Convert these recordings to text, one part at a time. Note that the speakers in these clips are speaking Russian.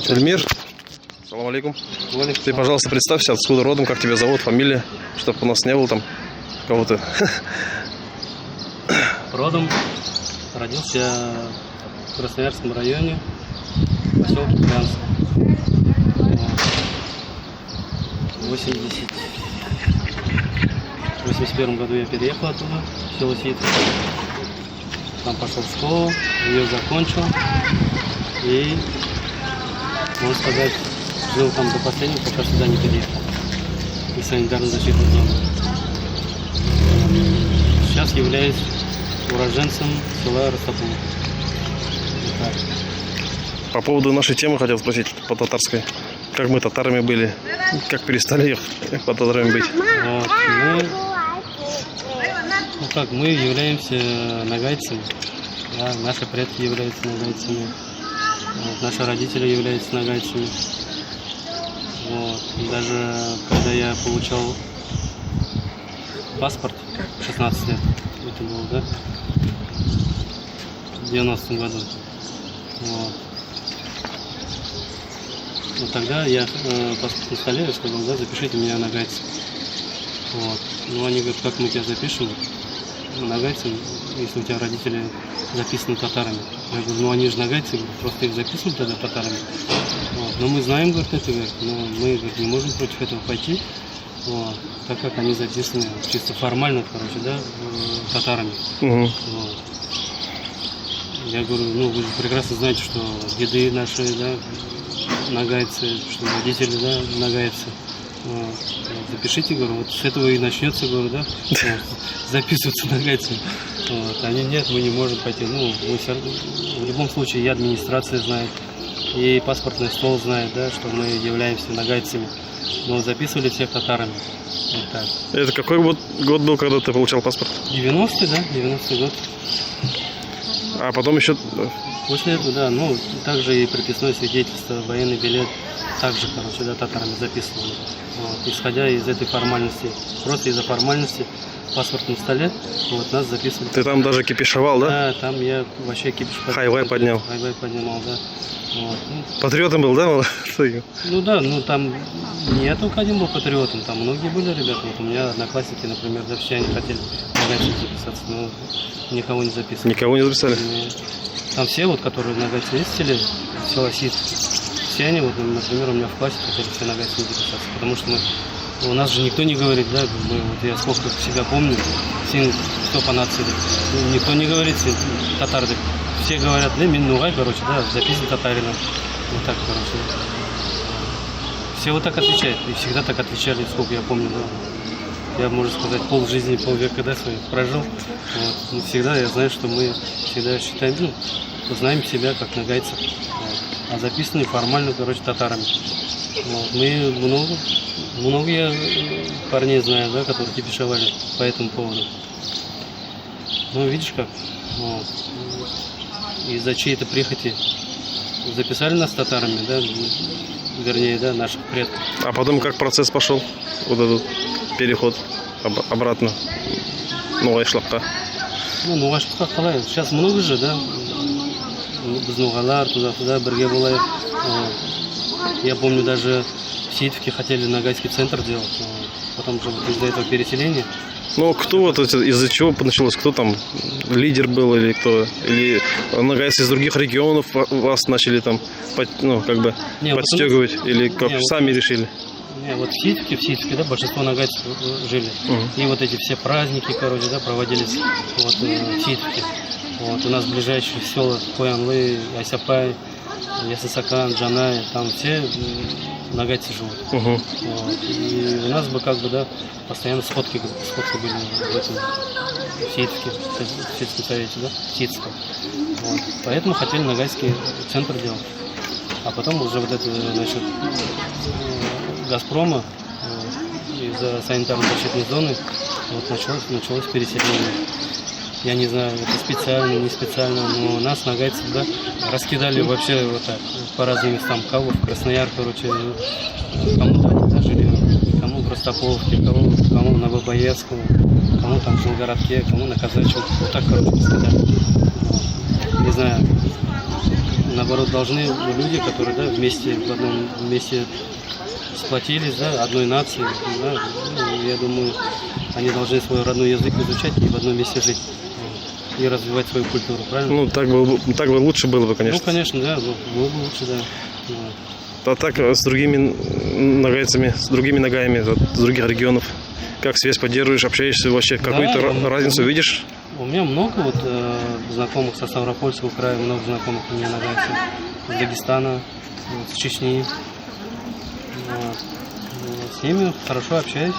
Эльмир, салам алейкум. Ты, пожалуйста, представься, откуда родом, как тебя зовут, фамилия, чтобы у нас не было там кого-то. Родом родился в Красноярском районе, поселке Брянск. В 81 году я переехал оттуда, в село Ситов. Там пошел в школу, ее закончил и, можно сказать, жил там до последнего, пока сюда не переехал, из санитарно-защитной зоны. Сейчас являюсь уроженцем села Ростопула. По поводу нашей темы хотел спросить по татарской. Как мы татарами были, как перестали их по татарами быть? Вот, мы являемся нагайцами, да, наши предки являются нагайцами, вот, наши родители являются нагайцами. Вот, и даже когда я получал паспорт в 16 лет, это было, да, в 90-м году. Вот. Вот тогда я паспорт на столе, я сказал, да, запишите меня нагайцем. Вот. Ну, они говорят, как мы тебя запишем нагайцем, если у тебя родители записаны татарами. Я говорю, ну они же нагайцы, говорю, просто их записывают тогда татарами. Вот. Но мы знаем, говорит, это, говорит, но мы, говорит, не можем против этого пойти, вот, так как они записаны чисто формально, короче, да, татарами. Вот. Я говорю, ну вы прекрасно знаете, что деды наши, да, нагайцы, что родители, да, нагайцы. Вот. Запишите, говорю, вот с этого и начнется, говорю, да, вот, записываться нагайцами. Вот. Они, нет, мы не можем пойти. Ну, мы все, в любом случае, и администрация знает, и паспортный стол знает, да, что мы являемся нагайцами. Но записывали всех татарами. Вот так. Это какой год был, когда ты получал паспорт? 90-й, да, 90-й год. А потом еще... После этого, да, ну, также и прописное свидетельство, военный билет, также, короче, да, татарами записывали. Вот, исходя из этой формальности, просто из-за формальности в паспортном столе, вот, нас записывали. Ты там даже кипишевал, да? Да, там я вообще кипиш Хайвай поднял. Хайвай поднимал, да. Вот, ну, патриотом был, да? Ну да, ну там не я только один был патриотом, там многие были ребята. Вот у меня одноклассники, например, да, все они хотели нагайцем записаться, но никого не записывали. Никого не записали? Там все, вот, которые нагайцем ездили, села Сит, все они, вот, например, у меня в классе хотели все нагайцем записаться, потому что у нас же никто не говорит, да, вот я сколько себя помню, кто по нации, да, никто не говорит татар, да, все говорят, да, Миннугай, короче, да, записан татарина, вот так, короче. Все вот так отвечают, и всегда так отвечали, сколько я помню, да. Я, можно сказать, полжизни, полвека, да, своих прожил. Вот. Но всегда я знаю, что мы всегда считаем, ну, знаем себя как нагайцев. Вот. А записаны формально, короче, татарами. Вот. Мы много я парней знаю, да, которые кипишевали по этому поводу. Ну, видишь как. Вот. Из-за чьей-то прихоти записали нас татарами, да, вернее, да, наших предков. А потом как процесс пошел? Вот этот переход обратно. Новая шлапка. Ну, новая шлапка, сейчас много же, да. Безнугалар, туда-туда, Берге была. Я помню, даже в Ситовке хотели нагайский центр делать. Потом же вот из-за этого переселения. Ну, кто вот из-за чего началось? Кто там лидер был или кто? Или нагайцы из других регионов вас начали там, ну, как бы подстегивать? Или как сами решили? Не, вот в Ситовке, да, большинство нагайцев жили. И вот эти все праздники, короче, да, проводились вот, в Ситовке. Вот, у нас ближайшие села Коянлы, Айсапай, Ясасакан, Джанай, там все нагайцы живут. Вот. И у нас бы как бы, да, постоянно сходки были в этом Ситовке, в Ситском совете, да, Ситском. Вот. Поэтому хотели нагайский центр делать. А потом уже вот это, значит, Газпрома из-за санитарно-защитной зоны вот началось переселение. Я не знаю, это специально, не специально, но нас, нагайцев, да, раскидали вообще вот так по разным местам. Кого в Краснояр, короче, кому там, да, жили, кому в Ростополовке, кому на Бабаевском, кому там в Жилгородке, кому на Казачьем. Вот так, короче, раскидали. Не знаю, наоборот, должны люди, которые, да, вместе, в одном месте сплотились, да, одной нации, да, ну, я думаю, они должны свой родной язык изучать и в одном месте жить. И развивать свою культуру, правильно? Ну, так бы лучше было бы, конечно. Ну, конечно, да, было бы лучше, да. Вот. А так с другими нагайцами, с другими ногаями вот, с других регионов, как связь поддерживаешь, общаешься вообще, какую-то разницу видишь? У меня много вот знакомых со Ставропольского края, много знакомых у меня нагайцев из Дагестана, вот, с Чечни. Вот. Вот. С ними хорошо общаюсь.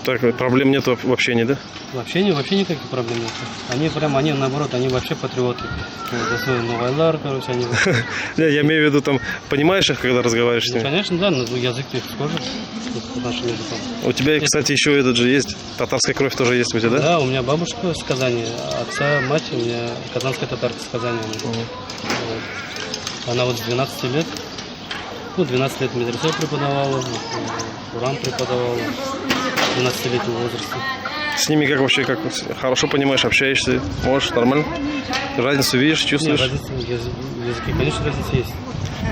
Так, проблем нет в общении, да? Вообще никаких проблем нет. Они наоборот, они вообще патриоты. Вот, за свой Новайлар, короче, они... Я имею в виду, там, понимаешь их, когда разговариваешь с Ну, ними? конечно, да, но язык их схожий с нашим языком. У тебя, кстати, еще этот же есть, татарская кровь тоже есть у тебя, да? Да, у меня бабушка с Казани, отца, мать у меня казанская татарка с Казани. Вот. Она вот с 12 лет, ну, 12 лет в медресе преподавала, Уран преподавала, в 12-летнем возрасте. С ними как вообще, как хорошо понимаешь, общаешься, можешь, нормально? Разницу видишь, чувствуешь? Нет, разница, языки, конечно, разница есть.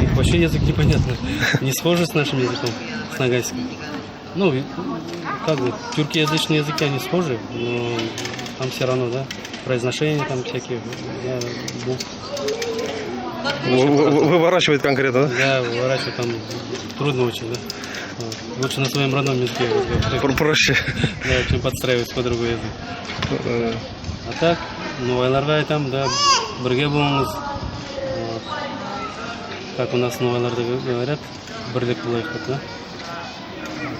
Их вообще язык непонятно, не схожий с нашим языком, с нагайским. Ну, как бы, тюркоязычные языки, они схожи, но там все равно, да, произношения там всякие, да, букв. Выворачивает конкретно, да? Да, выворачивать там трудно очень, да. Вот. Лучше на своем родном языке разговаривать. Проще. Да, чем подстраиваться под другой язык. А так, ну, Айларда там, да, бірге болыңыз. Вот. Как у нас в Новоайларда говорят, бірлік болайық, да?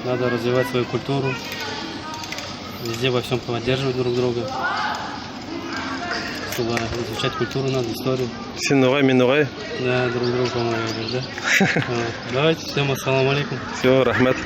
Надо развивать свою культуру, везде во всем поддерживать друг друга, чтобы изучать культуру надо, историю. Сен нугай, мен нугай. Да, друг другу помогать, да? Вот. Давайте, всем ассаламу алейкум. Все, рахмет.